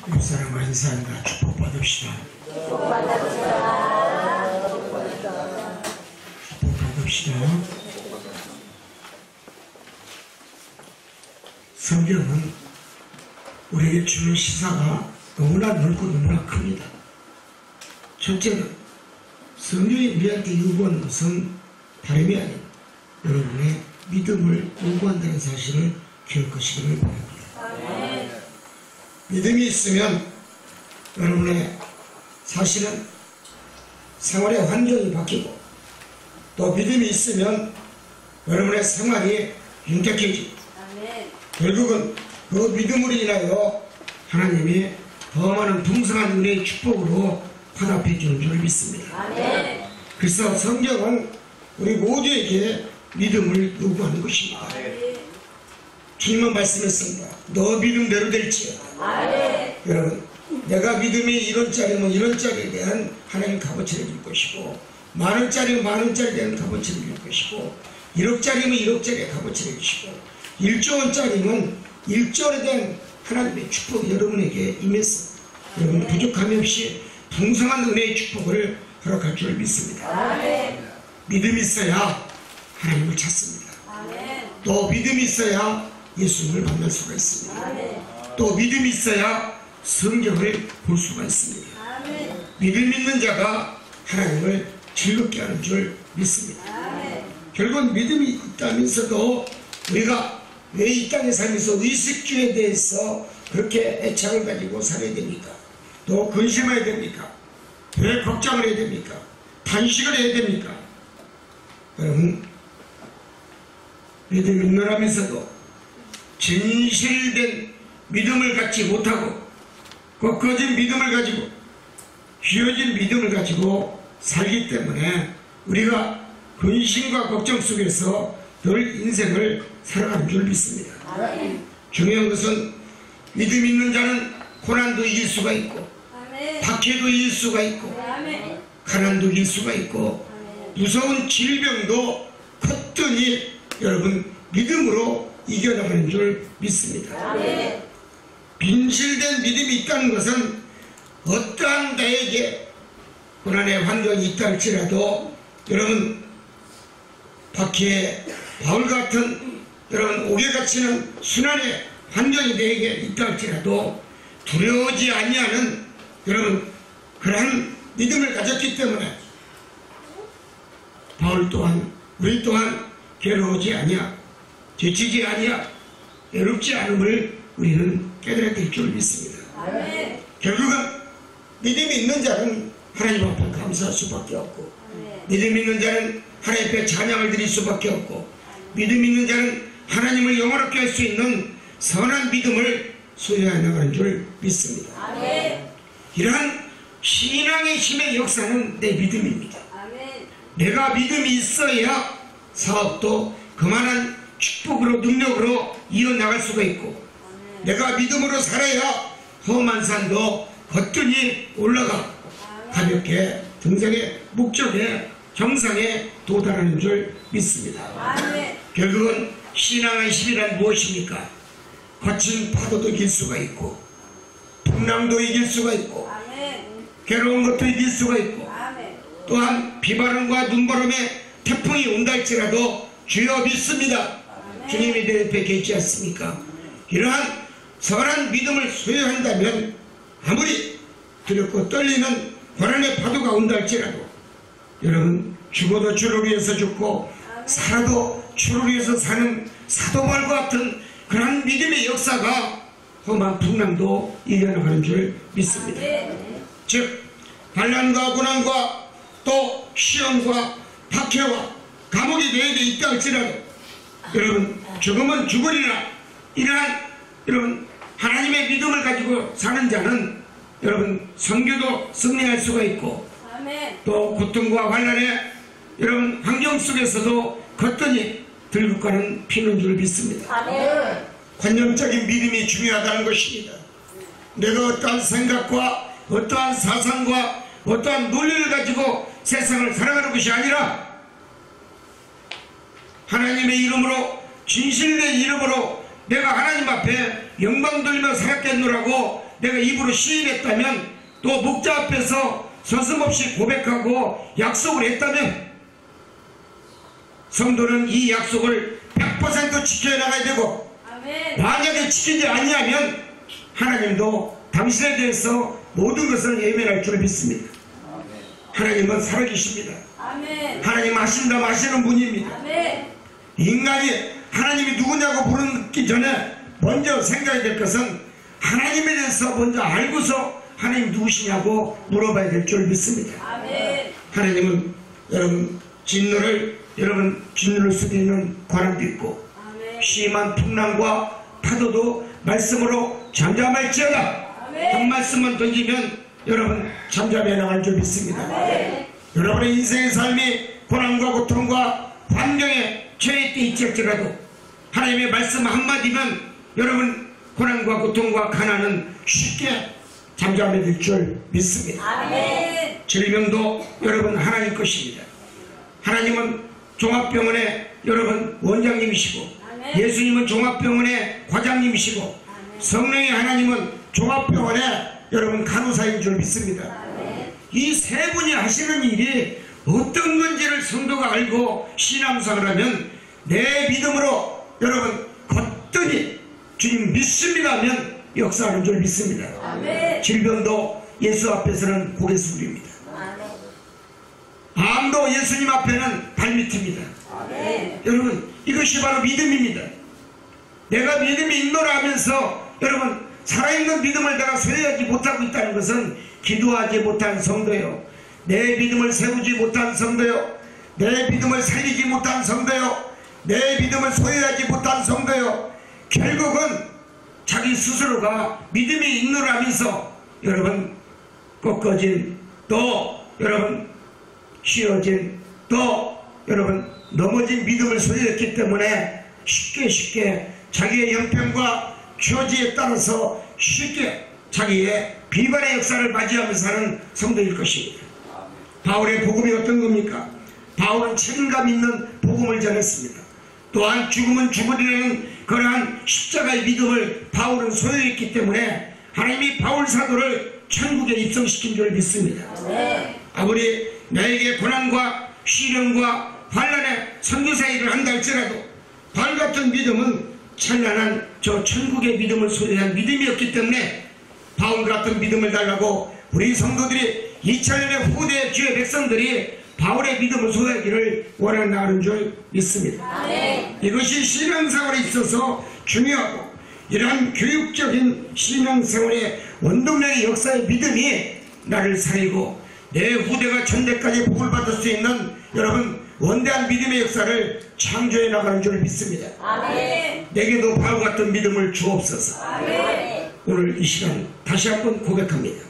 옆사람과 인사합니다. 축복받읍시다. 축복받읍시다. 성경은 우리에게 주는 시사가 너무나 넓고 너무나 큽니다. 첫째는 성경이 우리한테 요구하는 것은 다름이 아닌 여러분의 믿음을 요구한다는 사실을 기억하시기를 바랍니다. 믿음이 있으면 여러분의 사실은 생활의 환경이 바뀌고, 또 믿음이 있으면 여러분의 생활이 윤택해지고, 결국은 그 믿음으로 인하여 하나님이 더 많은 풍성한 은혜의 축복으로 화답해 주는 줄 믿습니다. 그래서 성경은 우리 모두에게 믿음을 요구하는 것입니다. 주님은 말씀했습니다. 너 믿음대로 될지어다. 여러분, 내가 믿음이 1원짜리면 1원짜리에 대한 하나님 값어치를 줄 것이고, 만원짜리면 만원짜리에 대한 값어치를 줄 것이고, 1억짜리면 1억짜리의 값어치를 주시고, 1조원짜리면 1조원에 대한 하나님의 축복이 여러분에게 임해서 여러분 부족함이 없이 풍성한 은혜의 축복을 허락할 줄 믿습니다. 믿음이 있어야 하나님을 찾습니다. 또 믿음이 있어야 예수님을 만날 수가 있습니다. 또 믿음이 있어야 성경을 볼 수가 있습니다. 믿음 있는 자가 하나님을 즐겁게 하는 줄 믿습니다. 결국 믿음이 있다면서도 우리가 왜 이 땅에 살면서 의식주에 대해서 그렇게 애착을 가지고 살아야 됩니까? 또 근심해야 됩니까? 왜 걱정을 해야 됩니까? 탄식을 해야 됩니까? 여러분, 믿음 있노라면서도 진실된 믿음을 갖지 못하고 꺾어진 믿음을 가지고 휘어진 믿음을 가지고 살기 때문에 우리가 근심과 걱정 속에서 늘 인생을 살아가는 줄 믿습니다. 중요한 것은 믿음 있는 자는 고난도 이길 수가 있고, 박해도 이길 수가 있고, 가난도 이길 수가 있고, 무서운 질병도 컸더니 여러분 믿음으로 이겨나가는 줄 믿습니다. 빈실된 믿음이 있다는 것은 어떠한 나에게 고난의 환경이 있다 할지라도 여러분 박해의 바울 같은 여러분 옥에 갇히는 순환의 환경이 내게 있다 할지라도 두려워하지 아니하는 여러분 그러한 믿음을 가졌기 때문에 바울 또한 우리 또한 괴로워하지 아니하, 지치지 아니하, 외롭지 않음을 우리는 깨달아야 될 줄 믿습니다. 결국은 믿음이 있는 자는 하나님 앞에 감사할 수밖에 없고, 믿음 있는 자는 하나님 앞에 찬양을 드릴 수밖에 없고, 믿음 있는 자는 하나님을 영원하게 할 수 있는 선한 믿음을 소유해 나가는 줄 믿습니다. 이러한 신앙의 힘의 역사는 내 믿음입니다. 내가 믿음이 있어야 사업도 그만한 축복으로 능력으로 이어나갈 수가 있고, 내가 믿음으로 살아야 험한 산도 거뜬히 올라가 가볍게 등산의 목적에 정상에 도달하는 줄 믿습니다. 결국은 신앙의 힘이란 무엇입니까? 거친 파도도 이길 수가 있고, 풍랑도 이길 수가 있고, 괴로운 것도 이길 수가 있고, 또한 비바람과 눈바람에 태풍이 온다 할지라도 주여 믿습니다. 주님이 내 옆에 계시지 않습니까? 이러한 선한 믿음을 소유한다면 아무리 두렵고 떨리는 고난의 파도가 온다 할지라도 여러분 죽어도 주를 위해서 죽고 살아도 주를 위해서 사는 사도바울과 같은 그런 믿음의 역사가 험한 풍랑도 이겨나가는 줄 믿습니다. 즉 반란과 고난과 또 시험과 박해와 감옥이 내게 있다 할지라도 여러분 죽으면 죽으리라, 이러한 여러분 하나님의 믿음을 가지고 사는 자는 여러분 선교도 승리할 수가 있고, 또 고통과 환난의 여러분 환경 속에서도 거뜬히 들고 가는 피는 줄 믿습니다. 관념적인 믿음이 중요하다는 것입니다. 내가 어떠한 생각과 어떠한 사상과 어떠한 논리를 가지고 세상을 살아가는 것이 아니라 하나님의 이름으로 진실된 이름으로 내가 하나님 앞에 영광 돌리며 살았겠노라고 내가 입으로 시인했다면, 또 목자 앞에서 서슴없이 고백하고 약속을 했다면, 성도는 이 약속을 100% 지켜나가야 되고, 만약에 지키지 아니하면 하나님도 당신에 대해서 모든 것을 예면할 줄 믿습니다. 하나님은 살아계십니다. 하나님 하신다 하시는 분입니다. 인간이 하나님이 누구냐고 물기 전에 먼저 생각해야 될 것은 하나님에 대해서 먼저 알고서 하나님 누구시냐고 물어봐야 될 줄 믿습니다. 하나님은 여러분 진노를 숙이는 관함도 있고, 심한 풍랑과 파도도 말씀으로 잠잠할지어다. 한 말씀만 던지면 여러분 잠잠해 나갈 줄 믿습니다. 여러분의 인생의 삶이 고난과 고통과 환경에 처해 있을지라도 하나님의 말씀 한마디면 여러분 고난과 고통과 가난은 쉽게 잠잠해 들 줄 믿습니다. 질병도 여러분 하나님 것입니다. 하나님은 종합병원의 여러분 원장님이시고, 예수님은 종합병원의 과장님이시고, 성령의 하나님은 종합병원의 여러분 간호사인 줄 믿습니다. 이 세 분이 하시는 일이 어떤 건지를 성도가 알고 신앙생활을 하면 내 믿음으로 여러분 거뜬히 주님 믿습니다 하면 역사하는 줄 믿습니다. 질병도 예수 앞에서는 고개 숙입니다. 암도 예수님 앞에는 발밑입니다. 여러분 이것이 바로 믿음입니다. 내가 믿음이 있노라 하면서 여러분 살아있는 믿음을 내가 소유하지 못하고 있다는 것은 기도하지 못한 성도요, 내 믿음을 세우지 못한 성도요, 내 믿음을 살리지 못한 성도요, 내 믿음을 소유하지 못한 성도요, 결국은 자기 스스로가 믿음이 있노라 하면서 여러분 꺾어진, 또 여러분 쉬어진, 또 여러분 넘어진 믿음을 소유했기 때문에 쉽게 자기의 형편과 처지에 따라서 쉽게 자기의 비관의 역사를 맞이하면서 사는 성도일 것입니다. 바울의 복음이 어떤 겁니까? 바울은 책임감 있는 복음을 전했습니다. 또한 죽음은 죽으리라는 그러한 십자가의 믿음을 바울은 소유했기 때문에 하나님이 바울 사도를 천국에 입성시킨 줄 믿습니다. 아무리 나에게 고난과 시련과 환난의 선교사 일을 한다 할지라도 바울 같은 믿음은 찬란한 저 천국의 믿음을 소유한 믿음이었기 때문에 바울 같은 믿음을 달라고 우리 성도들이 2000년의 후대 주의 백성들이 바울의 믿음을 소유하기를 원하는 줄 믿습니다. 이것이 신앙생활에 있어서 중요하고, 이러한 교육적인 신앙생활의 원동력의 역사의 믿음이 나를 살리고 내 후대가 천대까지 복을 받을 수 있는 여러분 원대한 믿음의 역사를 창조해 나가는 줄 믿습니다. 내게도 바울 같은 믿음을 주옵소서. 오늘 이 시간 다시 한번 고백합니다.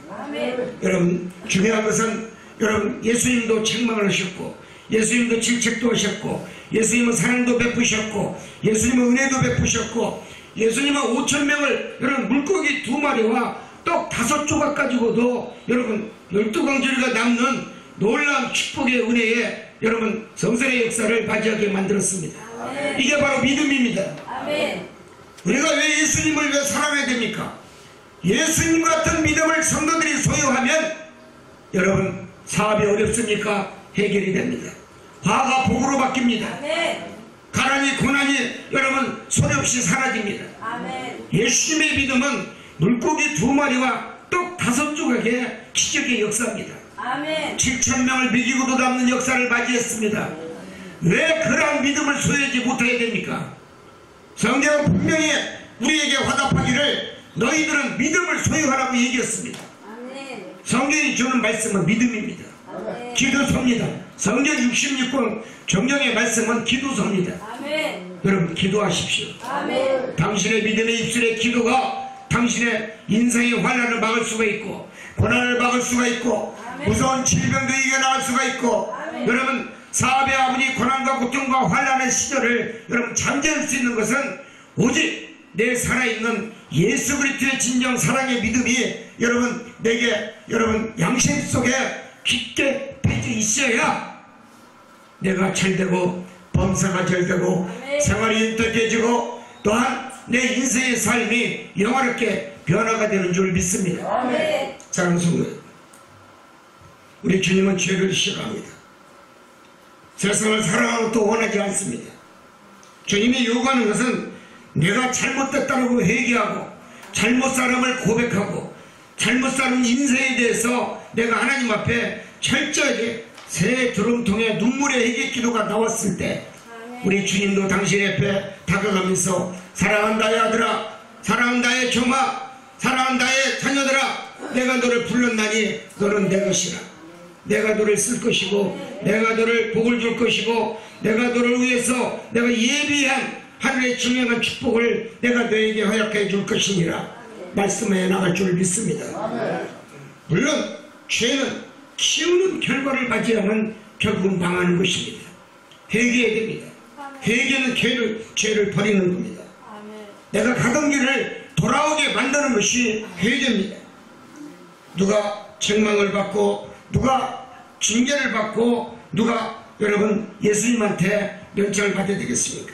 여러분 중요한 것은 여러분 예수님도 책망을 하셨고, 예수님도 질책도 하셨고, 예수님은 사랑도 베푸셨고, 예수님은 은혜도 베푸셨고, 예수님은 5,000명을 여러분 물고기 2마리와 떡 5조각 가지고도 여러분 12광주리가 남는 놀라운 축복의 은혜에 여러분 성설의 역사를 맞이하게 만들었습니다. 이게 바로 믿음입니다. 우리가 왜 예수님을 왜 사랑해야 됩니까? 예수님 같은 믿음을 성도들이 소유하면 여러분 사업이 어렵습니까? 해결이 됩니다. 화가 복으로 바뀝니다. 가난이 고난이 여러분 소리없이 사라집니다. 예수님의 믿음은 물고기 2마리와 떡 5조각의 기적의 역사입니다. 7,000명을 먹이고도 남는 역사를 맞이했습니다. 왜 그러한 믿음을 소유하지 못해야 됩니까? 성경은 분명히 우리에게 화답하기를 너희들은 믿음을 소유하라고 얘기했습니다. 성경이 주는 말씀은 믿음입니다. 기도서입니다. 성경 66권 정령의 말씀은 기도서입니다. 여러분 기도하십시오. 당신의 믿음의 입술의 기도가 당신의 인생의 환난을 막을 수가 있고, 고난을 막을 수가 있고, 무서운 질병도 이겨나갈 수가 있고, 여러분 사업의 아버지 고난과 고통과 환난의 시절을 여러분 잠재울 수 있는 것은 오직 내 살아있는 예수 그리스도의 진정 사랑의 믿음이 여러분 내게 여러분 양심 속에 깊게 배져 있어야 내가 잘되고 범사가 잘되고 생활이 윤택해지고 또한 내 인생의 삶이 영화롭게 변화가 되는 줄 믿습니다. 사랑하는 성도, 우리 주님은 죄를 싫어합니다. 세상을 사랑하고 또 원하지 않습니다. 주님이 요구하는 것은 내가 잘못됐다고 회개하고 잘못 사람을 고백하고 잘못 사는 인생에 대해서 내가 하나님 앞에 철저하게 새 드럼통에 눈물의 회개 기도가 나왔을 때 우리 주님도 당신 앞에 다가가면서 사랑한다의 아들아, 사랑한다의 종아, 사랑한다의 자녀들아, 내가 너를 불렀나니 너는 내 것이라. 내가 너를 쓸 것이고 내가 너를 복을 줄 것이고 내가 너를 위해서 내가 예비한 하늘의 중요한 축복을 내가 너에게 허락해 줄 것이니라 말씀해 나갈 줄 믿습니다. 물론 죄는 키우는 결과를 맞이하면 결국은 망하는 것입니다. 회개해야 됩니다. 회개는 죄를 버리는 겁니다. 내가 가던 길을 돌아오게 만드는 것이 회개입니다. 누가 책망을 받고 누가 징계를 받고 누가 여러분 예수님한테 면책을 받아야 되겠습니까?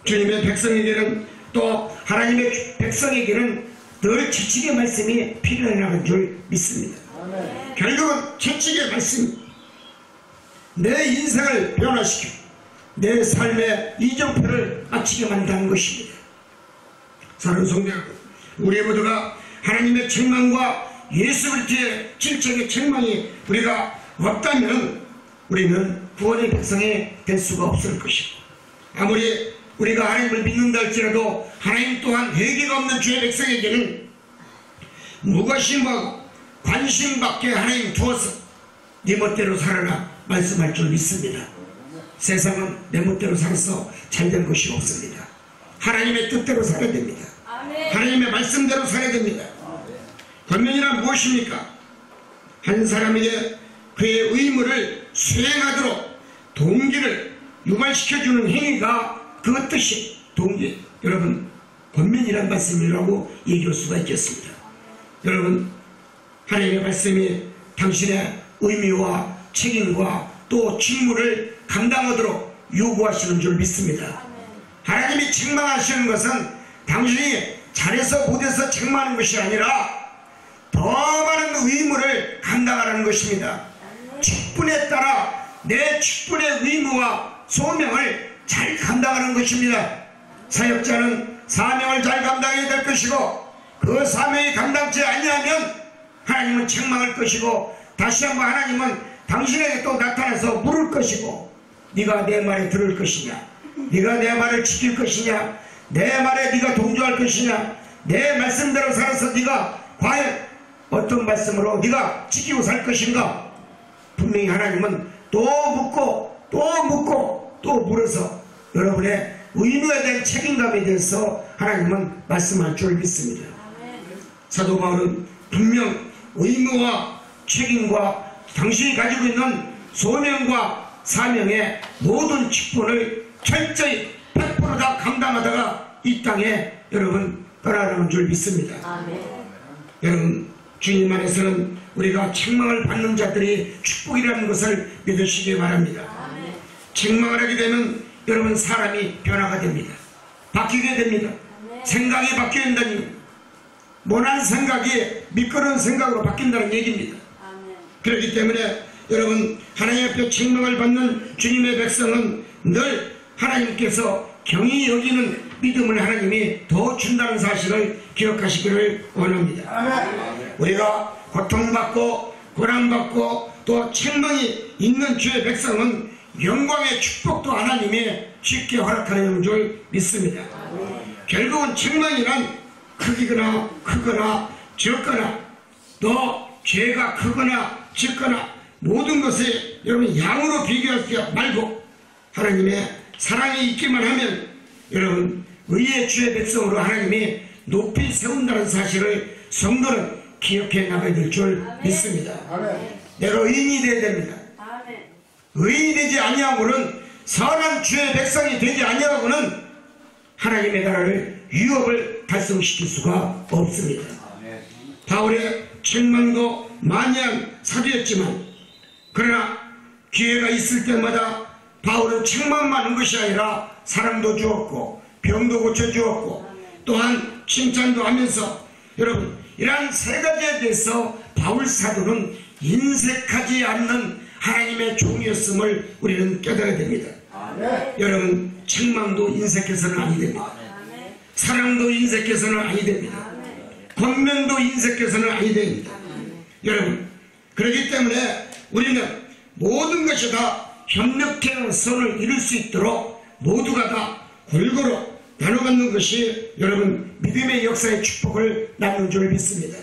주님의 백성에게는 또 하나님의 백성에게는 늘 채찍의 말씀이 필요하다는 줄 믿습니다. 결국은 채찍의 말씀이 내 인생을 변화시키고 내 삶의 이정표를 마치게 만드는 것입니다. 사랑하는 성도 여러분, 우리 모두가 하나님의 책망과 예수 그리스도의 질적인 책망이 우리가 없다면 우리는 구원의 백성이 될 수가 없을 것이고, 아무리 우리가 하나님을 믿는다 할지라도 하나님 또한 회개가 없는 주의 백성에게는 무관심하고 관심받게 하나님 두어서 네 멋대로 살아라 말씀할 줄 믿습니다. 세상은 내 멋대로 살아서 잘된 것이 없습니다. 하나님의 뜻대로 살아야 됩니다. 하나님의 말씀대로 살아야 됩니다. 권면이란 무엇입니까? 한 사람에게 그의 의무를 수행하도록 동기를 유발시켜주는 행위가 그 뜻이 동기. 여러분, 권면이란 말씀이라고 얘기할 수가 있겠습니다. 여러분, 하나님의 말씀이 당신의 의미와 책임과 또 직무를 감당하도록 요구하시는 줄 믿습니다. 하나님이 책망하시는 것은 당신이 잘해서 못해서 책망하는 것이 아니라 더 많은 의무를 감당하라는 것입니다. 직분에 따라 내 직분의 의무와 소명을 잘 감당하는 것입니다. 사역자는 사명을 잘 감당해야 될 것이고 그 사명이 감당치 아니하면 하나님은 책망할 것이고 다시 한번 하나님은 당신에게 또 나타나서 물을 것이고 네가 내 말에 들을 것이냐, 네가 내 말을 지킬 것이냐, 내 말에 네가 동조할 것이냐, 내 말씀대로 살아서 네가 과연 어떤 말씀으로 네가 지키고 살 것인가. 분명히 하나님은 또 묻고 또 묻고 또 물어서 여러분의 의무에 대한 책임감에 대해서 하나님은 말씀할 줄 믿습니다. 사도 바울은 분명 의무와 책임과 당신이 가지고 있는 소명과 사명의 모든 직분을 철저히 100% 다 감당하다가 이 땅에 여러분 떠나가는 줄 믿습니다. 여러분, 주님 안에서는 우리가 책망을 받는 자들이 축복이라는 것을 믿으시기 바랍니다. 책망을 하게 되면 여러분 사람이 변화가 됩니다. 바뀌게 됩니다. 생각이 바뀌어야 된다는 얘기입니다. 모난 생각이 미끄러운 생각으로 바뀐다는 얘기입니다. 그렇기 때문에 여러분 하나님 앞에 책망을 받는 주님의 백성은 늘 하나님께서 경히 여기는 믿음을 하나님이 더 준다는 사실을 기억하시기를 원합니다. 우리가 고통받고 고난받고 또 책망이 있는 주의 백성은 영광의 축복도 하나님이 쉽게 허락하는 줄 믿습니다. 결국은 책망이란 크기거나 크거나 적거나 또 죄가 크거나 적거나 모든 것에 여러분 양으로 비교하지 말고 하나님의 사랑이 있기만 하면 여러분 의의 주의 백성으로 하나님이 높이 세운다는 사실을 성도는 기억해 나가야 될 줄 믿습니다. 내가 의인이 되어야 됩니다. 의인이 되지 아니하고는 선한 주의 백성이 되지 아니하고는 하나님의 나라를 유업을 달성시킬 수가 없습니다. 바울의 책망도 많이 한 사도였지만 그러나 기회가 있을 때마다 바울은 책망만 한 것이 아니라 사랑도 주었고 병도 고쳐주었고 또한 칭찬도 하면서 여러분, 이러한 세 가지에 대해서 바울 사도는 인색하지 않는 하나님의 종이었음을 우리는 깨달아야 됩니다. 여러분, 책망도 인색해서는 아니 됩니다. 사랑도 인색해서는 아니 됩니다. 권면도 인색해서는 아니 됩니다. 여러분, 그렇기 때문에 우리는 모든 것이 다 협력해 선을 이룰 수 있도록 모두가 다 골고루 나눠 갖는 것이 여러분 믿음의 역사의 축복을 낳는 줄 믿습니다.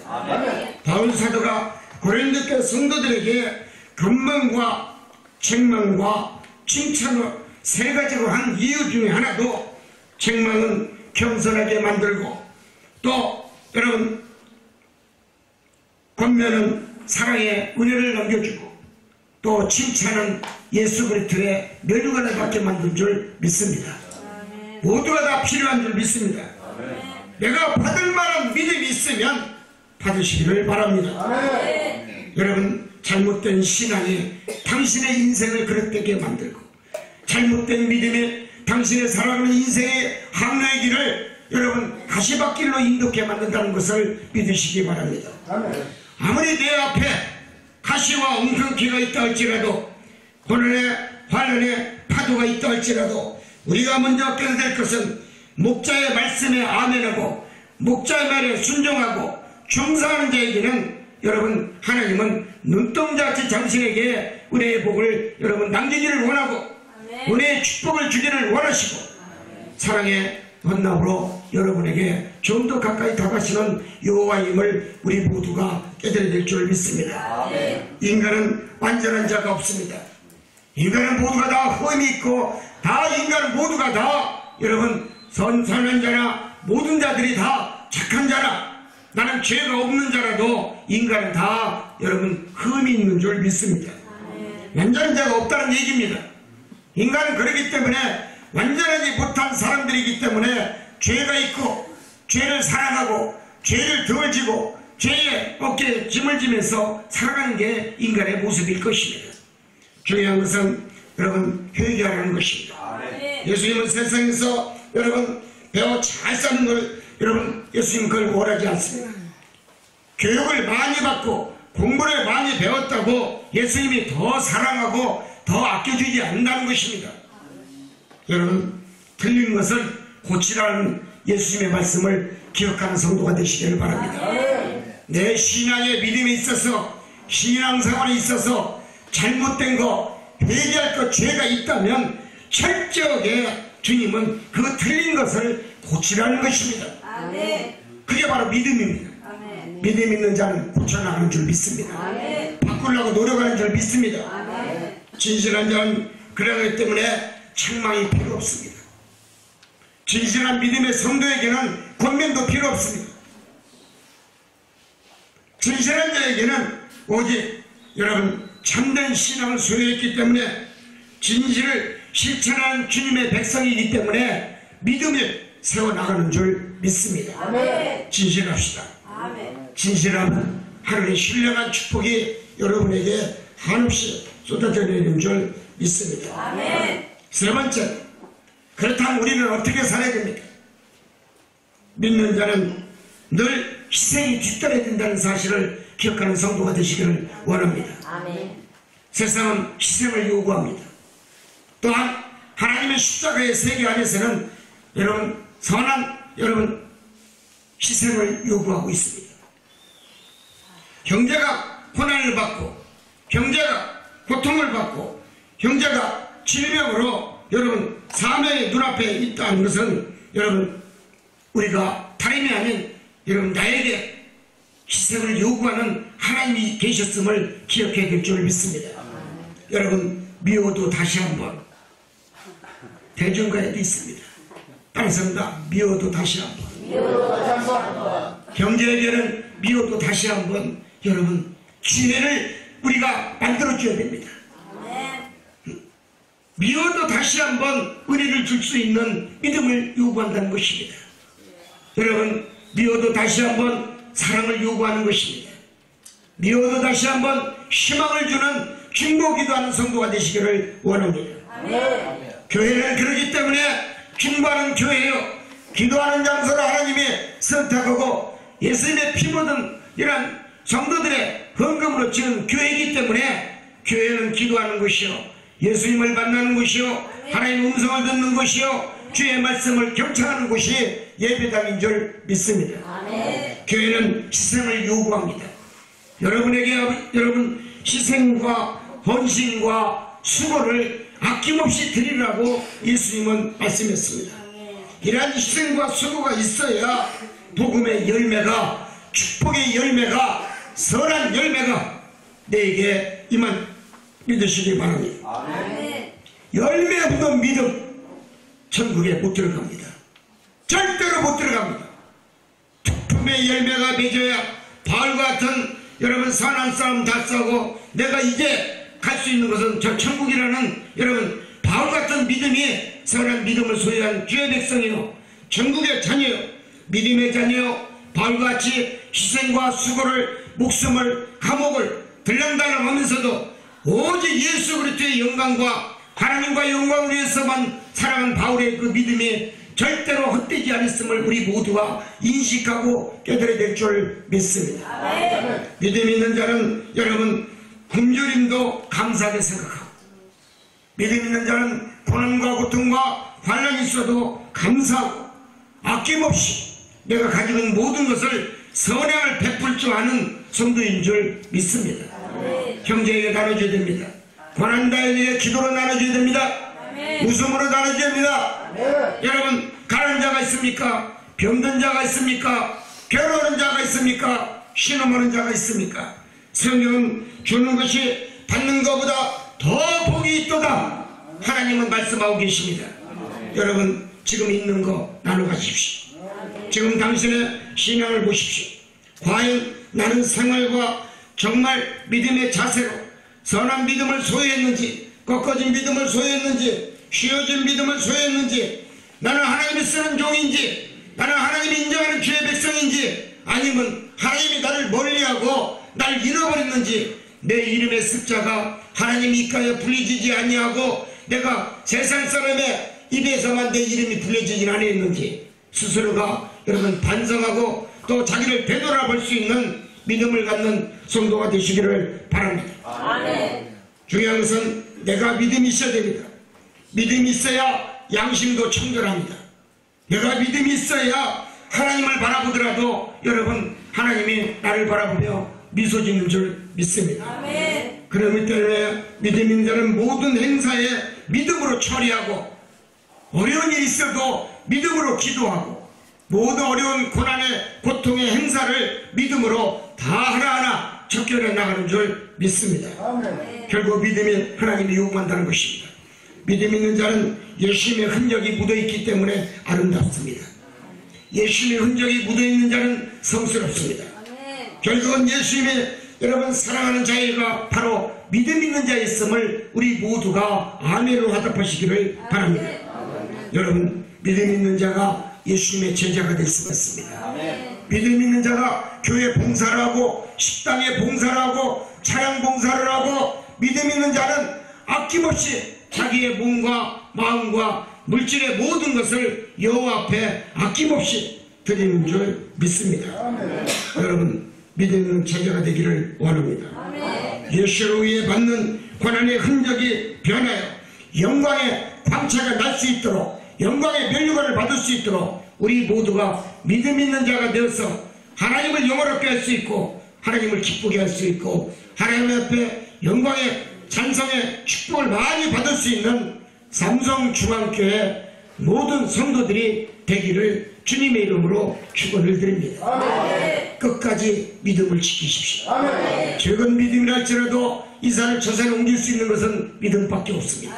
바울 사도가 고린도 성도들에게 건망과 책망과 칭찬을 세 가지로 한 이유 중에 하나도, 책망은 겸손하게 만들고, 또 여러분 권면은 사랑의 은혜를 남겨주고, 또 칭찬은 예수 그리스도의 면류관을 받게 만든 줄 믿습니다. 모두가 다 필요한 줄 믿습니다. 내가 받을 만한 믿음이 있으면 받으시기를 바랍니다. 여러분, 잘못된 신앙이 당신의 인생을 그릇되게 만들고, 잘못된 믿음이 당신의 살아가는 인생의 항로의 길을 여러분 가시밭길로 인도케 만든다는 것을 믿으시기 바랍니다. 아무리 내 앞에 가시와 웅성키가 있다 할지라도, 고난의 환난의 파도가 있다 할지라도, 우리가 먼저 깨야 될 것은 목자의 말씀에 아멘하고 목자의 말에 순종하고 충성하는 자에게는 여러분 하나님은 눈동자같이 당신에게 은혜의 복을 여러분 남기기를 원하고, 은혜의 축복을 주기를 원하시고, 사랑의 만남으로 여러분에게 좀 더 가까이 다가시는 여호와임을 우리 모두가 깨달아야 될 줄 믿습니다. 인간은 완전한 자가 없습니다. 인간은 모두가 다 흠이 있고, 다 인간 모두가 다 여러분 선한 자나 모든 자들이 다 착한 자나, 나는 죄가 없는 자라도 인간은 다 여러분 흠이 있는 줄 믿습니다. 완전한 자가 없다는 얘기입니다. 인간은 그렇기 때문에 완전하지 못한 사람들이기 때문에 죄가 있고, 죄를 사랑하고 죄를 덜 지고 죄의 어깨에 짐을 지면서 살아가는 게 인간의 모습일 것입니다. 중요한 것은 여러분 회개하라는 것입니다. 예수님은 세상에서 여러분 배워 잘 사는 걸 여러분 예수님 그걸 원하지 않습니다. 교육을 많이 받고 공부를 많이 배웠다고 예수님이 더 사랑하고 더 아껴주지 않는다는 것입니다. 여러분, 틀린 것을 고치라는 예수님의 말씀을 기억하는 성도가 되시기를 바랍니다. 내 신앙의 믿음에 있어서, 신앙생활에 있어서 잘못된 거, 회개할 것, 죄가 있다면 철저하게 주님은 그 틀린 것을 고치라는 것입니다. 그게 바로 믿음입니다. 믿음 있는 자는 고쳐나가는 줄 믿습니다. 바꾸려고 노력하는 줄 믿습니다. 진실한 자는 그러기 때문에 책망이 필요 없습니다. 진실한 믿음의 성도에게는 권면도 필요 없습니다. 진실한 자에게는 오직 여러분 참된 신앙을 소유했기 때문에, 진실을 실천하는 주님의 백성이기 때문에 믿음을 세워나가는 줄 믿습니다. 진실합시다. 진실함은 하늘의 신령한 축복이 여러분에게 한없이 쏟아져 내리는 줄 믿습니다. 세 번째, 그렇다면 우리는 어떻게 살아야 됩니까? 믿는 자는 늘 희생이 뒤따라야 된다는 사실을 기억하는 성도가 되시기를 원합니다. 세상은 희생을 요구합니다. 또한 하나님의 십자가의 세계 안에서는 여러분 선한 여러분 희생을 요구하고 있습니다. 형제가 고난을 받고, 형제가 고통을 받고, 형제가 질병으로 여러분 사명의 눈앞에 있다는 것은 여러분 우리가 다름이 아닌 여러분 나에게 희생을 요구하는 하나님이 계셨음을 기억해야 될 줄 믿습니다. 여러분 미워도 다시 한번, 대중가에도 있습니다. 따라서입니다. 미워도 다시 한번, 경제에게는 미워도 다시 한번 여러분 기회를 우리가 만들어줘야 됩니다. 미워도 다시 한번 은혜를 줄 수 있는 믿음을 요구한다는 것입니다. 여러분 미워도 다시 한번 사랑을 요구하는 것입니다. 미워도 다시 한번 희망을 주는 중보기도하는 성도가 되시기를 원합니다. 교회는 그렇기 때문에 중보하는 교회요, 기도하는 장소로 하나님이 선택하고 예수님의 피 묻은 이런 성도들의 헌금으로 지은 교회이기 때문에 교회는 기도하는 곳이요, 예수님을 만나는 곳이요, 하나님의 음성을 듣는 곳이요, 주의 말씀을 경청하는 곳이 예배당인 줄 믿습니다. 교회는 희생을 요구합니다. 여러분 희생과 헌신과 수고를 아낌없이 드리라고 예수님은 말씀했습니다. 이러한 희생과 수고가 있어야 복음의 열매가, 축복의 열매가, 선한 열매가 내게 임한 믿으시기 바랍니다. 열매 없는 믿음 천국에 못 들어갑니다. 절대로 못 들어갑니다. 축복의 열매가 맺어야 바울 같은 여러분 선한 싸움 다 싸고 내가 이제 갈 수 있는 것은 저 천국이라는 여러분 바울 같은 믿음이 선한 믿음을 소유한 주의 백성이요, 천국의 자녀요, 믿음의 자녀요, 바울같이 희생과 수고를, 목숨을, 감옥을 들랑달랑 하면서도 오직 예수 그리스도의 영광과 하나님과 영광을 위해서만 살아간 바울의 그 믿음이 절대로 헛되지 않았음을 우리 모두가 인식하고 깨달아야 될 줄 믿습니다. 믿음 있는 자는 여러분 굶주림도 감사하게 생각하고, 믿음 있는 자는 고난과 고통과 환난이 있어도 감사하고, 아낌없이 내가 가지고 있는 모든 것을 선행을 베풀 줄 아는 성도인 줄 믿습니다. 형제에게 나눠줘야 됩니다. 고난자에게 기도로 나눠줘야 됩니다. 웃음으로 나눠줘야 됩니다. 여러분, 가난한 자가 있습니까? 병든 자가 있습니까? 괴로워하는 자가 있습니까? 신음하는 자가 있습니까? 성경은 주는 것이 받는 것보다 더 복이 있도다 하나님은 말씀하고 계십니다. 여러분, 지금 있는 거 나눠 가십시오. 지금 당신의 신앙을 보십시오. 과연 나는 생활과 정말 믿음의 자세로 선한 믿음을 소유했는지, 꺾어진 믿음을 소유했는지, 쉬어진 믿음을 소유했는지, 나는 하나님이 쓰는 종인지, 나는 하나님이 인정하는 주의 백성인지, 아니면 하나님이 나를 멀리하고 날 잃어버렸는지, 내 이름의 숫자가 하나님 입가에 불리지지 아니하고 내가 세상 사람의 입에서만 내 이름이 불려지진 않았는지 스스로가 여러분 반성하고 또 자기를 되돌아볼 수 있는 믿음을 갖는 성도가 되시기를 바랍니다. 중요한 것은 내가 믿음이 있어야 됩니다. 믿음이 있어야 양심도 청결합니다. 내가 믿음이 있어야 하나님을 바라보더라도 여러분 하나님이 나를 바라보며 미소 짓는 줄 믿습니다. 그렇기 때문에 믿음 있는 자는 모든 행사에 믿음으로 처리하고, 어려운 일이 있어도 믿음으로 기도하고, 모든 어려운 고난의 고통의 행사를 믿음으로 다 하나하나 적결해 나가는 줄 믿습니다. 결국 믿음이 하나님이 요구한다는 것입니다. 믿음 있는 자는 예수님의 흔적이 묻어있기 때문에 아름답습니다. 예수님의 흔적이 묻어있는 자는 성스럽습니다. 결국은 예수님이 여러분 사랑하는 자애가 바로 믿음 있는 자였음을 우리 모두가 아멘으로 화답하시기를 바랍니다. 여러분, 믿음 있는 자가 예수님의 제자가 될 수가 있습니다. 믿음 있는 자가 교회 봉사를 하고, 식당에 봉사를 하고, 차량 봉사를 하고, 믿음 있는 자는 아낌없이 자기의 몸과 마음과 물질의 모든 것을 여호와 앞에 아낌없이 드리는 줄 믿습니다. 여러분, 믿음 있는 제자가 되기를 원합니다. 예수를 위해 받는 고난의 흔적이 변하여 영광의 광채가 날 수 있도록, 영광의 면류관을 받을 수 있도록 우리 모두가 믿음 있는 자가 되어서 하나님을 영화롭게 할 수 있고, 하나님을 기쁘게 할 수 있고, 하나님 앞에 영광의 찬성의 축복을 많이 받을 수 있는 삼성중앙교회 모든 성도들이 되기를 주님의 이름으로 축원을 드립니다. 끝까지 믿음을 지키십시오. 적은 믿음이라 할지라도 이 산을 저 산에 옮길 수 있는 것은 믿음밖에 없습니다.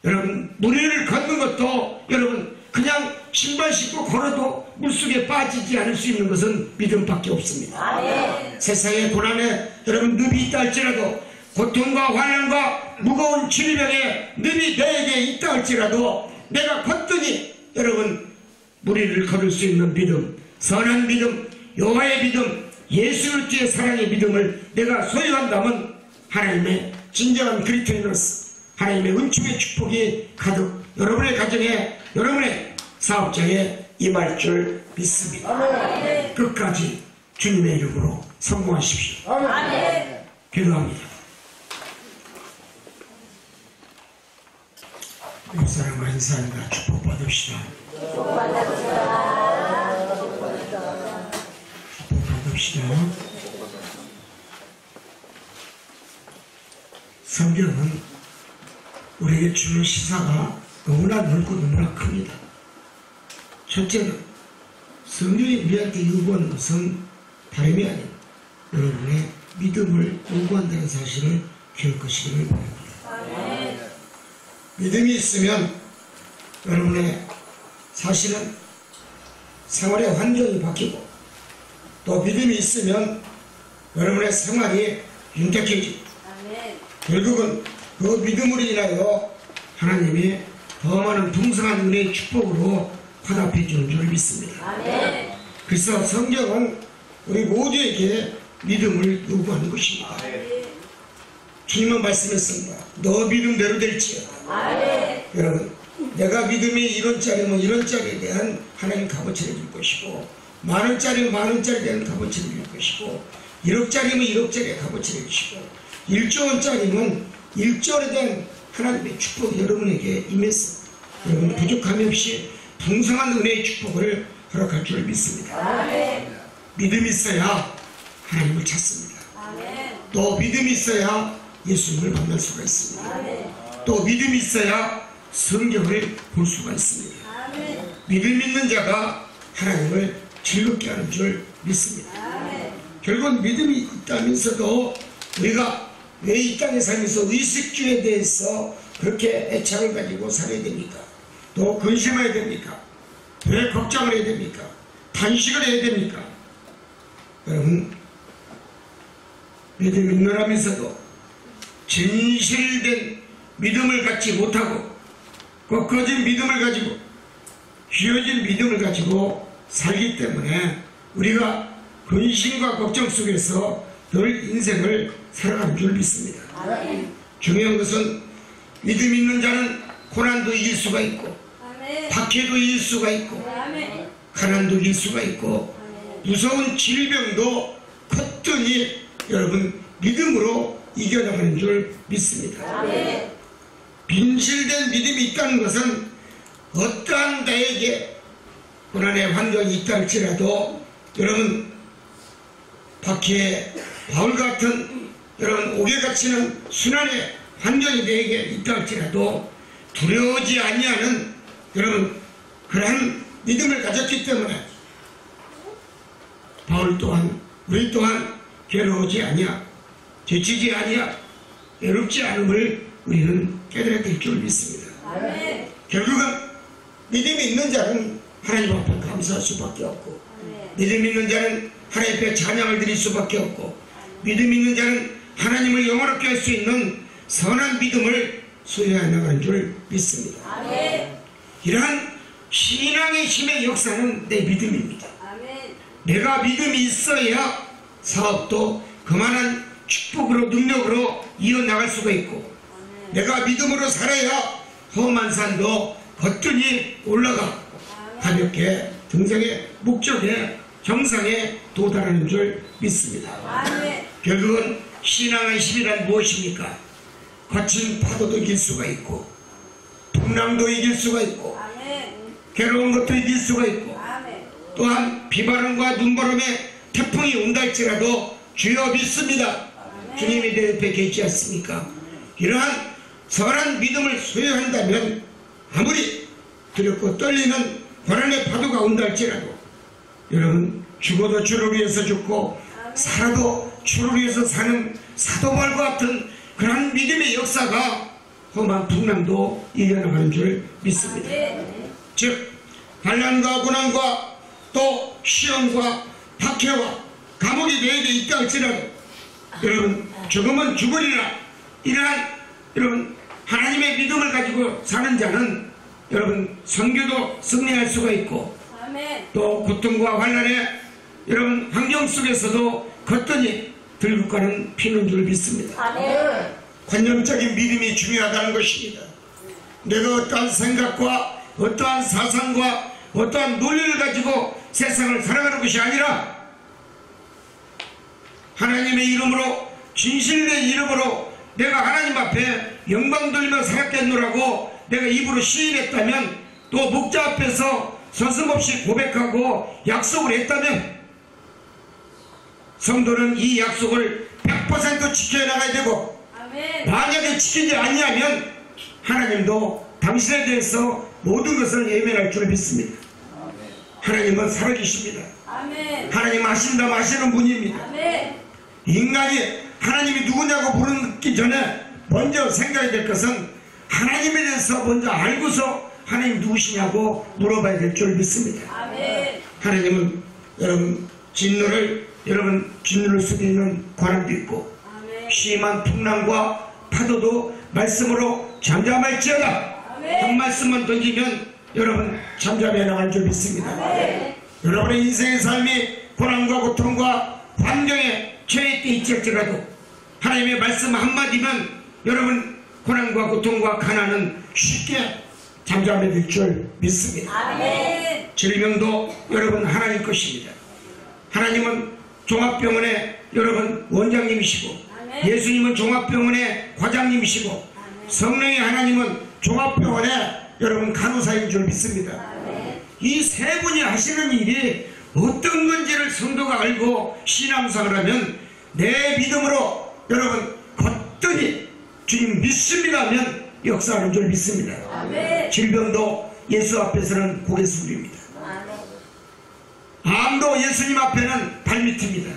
여러분, 물위를 걷는 것도 여러분 그냥 신발 신고 걸어도 물속에 빠지지 않을 수 있는 것은 믿음밖에 없습니다. 세상의 고난에 여러분 늪이 있다 할지라도, 고통과 환난과 무거운 질병에 늪이 내게 있다 할지라도 내가 걷더니 여러분 무리를 걸을 수 있는 믿음, 선한 믿음, 여호와의 믿음, 예수 그리스도의 사랑의 믿음을 내가 소유한다면 하나님의 진정한 그리스도인으로서 하나님의 은총의 축복이 가득 여러분의 가정에, 여러분의 사업장에, 임할 줄 믿습니다. 아멘. 끝까지 주님의 이름으로 성공하십시오. 아멘. 기도합니다. 옆사람과 인사합니다. 축복받읍시다. 축복받읍시다. 성경은 우리에게 주는 시사가 너무나 넓고 너무나 큽니다. 첫째는 성경이 우리한테 요구하는 것은 다름이 아닌 여러분의 믿음을 요구한다는 사실을 기억하시기를 바랍니다. 믿음이 있으면 여러분의 사실은 생활의 환경이 바뀌고 또 믿음이 있으면 여러분의 생활이 윤택해지고 결국은 그 믿음으로 인하여 하나님이 더 많은 풍성한 은혜의 축복으로 화답해 주는 줄 믿습니다. 그래서 성경은 우리 모두에게 믿음을 요구하는 것입니다. 주님은 말씀했습니다. 너 믿음대로 될지어다. 여러분, 내가 믿음이 1원짜리면 1원짜리에 대한 하나님 값어치를 줄 것이고, 만원짜리면 만원짜리에 대한 값어치를 줄 것이고, 1억짜리면 1억짜리의 값어치를 주시고, 1조원짜리면 1조원에 대한 하나님의 축복이 여러분에게 임했습니다. 여러분 부족함이 없이 풍성한 은혜의 축복을 허락할 줄 믿습니다. 믿음이 있어야 하나님을 찾습니다. 또 믿음이 있어야 예수님을 만날 수가 있습니다. 또 믿음이 있어야 성경을 볼 수가 있습니다. 믿음 있는 자가 하나님을 즐겁게 하는 줄 믿습니다. 결국 믿음이 있다면서도 우리가 왜 이 땅에 살면서 의식주에 대해서 그렇게 애착을 가지고 살아야 됩니까? 또 근심해야 됩니까? 왜 걱정을 해야 됩니까? 단식을 해야 됩니까? 여러분, 믿음 있노라면서도 진실된 믿음을 갖지 못하고 꺾어진 믿음을 가지고 휘어진 믿음을 가지고 살기 때문에 우리가 근심과 걱정 속에서 늘 인생을 살아가는 줄 믿습니다. 중요한 것은 믿음 있는 자는 고난도 이길 수가 있고 박해도 이길 수가 있고 가난도 이길 수가 있고 무서운 질병도 커튼이 여러분 믿음으로 이겨나가는 줄 믿습니다. 빈실된 믿음이 있다는 것은 어떠한 나에게 고난의 환경이 있다 할지라도 여러분 박해의 바울 같은 여러분 옥에 갇히는 순환의 환경이 내게 있다 할지라도 두려워하지 아니하는 여러분 그러한 믿음을 가졌기 때문에 바울 또한 우리 또한 괴로워하지 아니하 지치지 아니하 외롭지 않음을 우리는 깨달아야 될 줄 믿습니다. 결국은 믿음이 있는 자는 하나님 앞에 감사할 수밖에 없고 믿음 있는 자는 하나님 앞에 찬양을 드릴 수밖에 없고 믿음 있는 자는 하나님을 영원롭게 할 수 있는 선한 믿음을 소유해 나가는 줄 믿습니다. 이러한 신앙의 힘의 역사는 내 믿음입니다. 내가 믿음이 있어야 사업도 그만한 축복으로 능력으로 이어나갈 수가 있고 내가 믿음으로 살아야 험한 산도 거뜬히 올라가 가볍게 등생의 목적에 정상에 도달하는 줄 믿습니다. 결국은 신앙의 힘이란 무엇입니까? 거친 파도도 이길 수가 있고 풍랑도 이길 수가 있고 괴로운 것도 이길 수가 있고 또한 비바람과 눈바람에 태풍이 온다 할지라도 주여 믿습니다. 주님이 내 옆에 계시지 않습니까? 이러한 선한 믿음을 소유한다면 아무리 두렵고 떨리는 고난의 파도가 온다 할지라도 여러분 죽어도 주를 위해서 죽고 살아도 주를 위해서 사는 사도발과 같은 그런 믿음의 역사가 험한 풍랑도 이겨나가는 줄 믿습니다. 즉 환난과 고난과 또 시험과 박해와 감옥이 내게 있다 할지라도 여러분 죽으면 죽으리라 이러한 여러분 하나님의 믿음을 가지고 사는 자는 여러분 선교도 승리할 수가 있고 또 고통과 환난의 여러분 환경 속에서도 거뜬히 들고 가는 피는 줄 믿습니다. 관념적인 믿음이 중요하다는 것입니다. 내가 어떠한 생각과 어떠한 사상과 어떠한 논리를 가지고 세상을 살아가는 것이 아니라 하나님의 이름으로, 진실된 이름으로 내가 하나님 앞에 영광 돌리며 살았겠노라고 내가 입으로 시인했다면, 또 목자 앞에서 서슴없이 고백하고 약속을 했다면, 성도는 이 약속을 100% 지켜나가야 되고, 만약에 지키지 않냐면 하나님도 당신에 대해서 모든 것을 예면할 줄 믿습니다. 하나님은 살아계십니다. 하나님 하신다 마시는 분입니다. 인간이 하나님이 누구냐고 물기 전에 먼저 생각해야 될 것은 하나님에 대해서 먼저 알고서 하나님 누구시냐고 물어봐야 될 줄 믿습니다. 하나님은 여러분 진노를 속에 있는 관원도 있고, 심한 풍랑과 파도도 말씀으로 잠잠할지어다. 한 말씀만 던지면 여러분 잠잠해 나갈 줄 믿습니다. 여러분의 인생의 삶이 고난과 고통과 환경에 처해 있을지라도 하나님의 말씀 한마디면 여러분 고난과 고통과 가난은 쉽게 잠잠해 들 줄 믿습니다. 질병도 여러분 하나님 것입니다. 하나님은 종합병원의 여러분 원장님이시고, 예수님은 종합병원의 과장님이시고, 성령의 하나님은 종합병원의 여러분 간호사인 줄 믿습니다. 이 세 분이 하시는 일이 어떤 건지를 성도가 알고 신앙생활을 하면, 내 믿음으로 여러분 거뜬히 주님 믿습니다 하면 역사하는 줄 믿습니다. 질병도 예수 앞에서는 고개 숙입니다. 암도 예수님 앞에는 발밑입니다.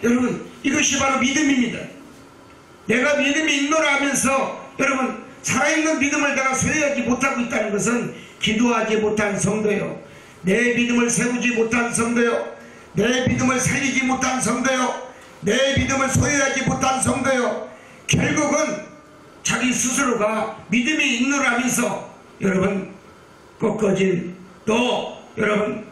여러분 이것이 바로 믿음입니다. 내가 믿음이 있노라 하면서 여러분 살아있는 믿음을 내가 소유하지 못하고 있다는 것은 기도하지 못한 성도요, 내 믿음을 세우지 못한 성도요, 내 믿음을 살리지 못한 성도요, 내 믿음을 소유하지 못한 성도요, 결국은 자기 스스로가 믿음이 있노라 하면서 여러분 꺾어진, 또 여러분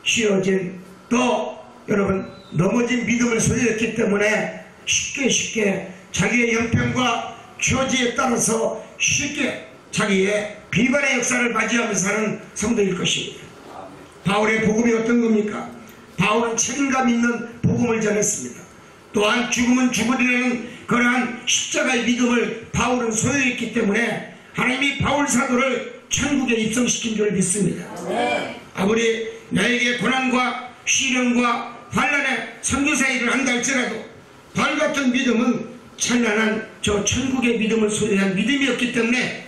쉬어진, 또 여러분 넘어진 믿음을 소유했기 때문에 쉽게 자기의 형편과 처지에 따라서 쉽게 자기의 비관의 역사를 맞이하면서 사는 성도일 것입니다. 바울의 복음이 어떤 겁니까? 바울은 책임감 있는 복음을 전했습니다. 또한 죽음은 죽으리라는 그러한 십자가의 믿음을 바울은 소유했기 때문에 하나님이 바울 사도를 천국에 입성시킨 줄 믿습니다. 아무리 나에게 고난과 시련과 환난의 선교사 일을 한다 할지라도 바울 같은 믿음은 찬란한 저 천국의 믿음을 소유한 믿음이었기 때문에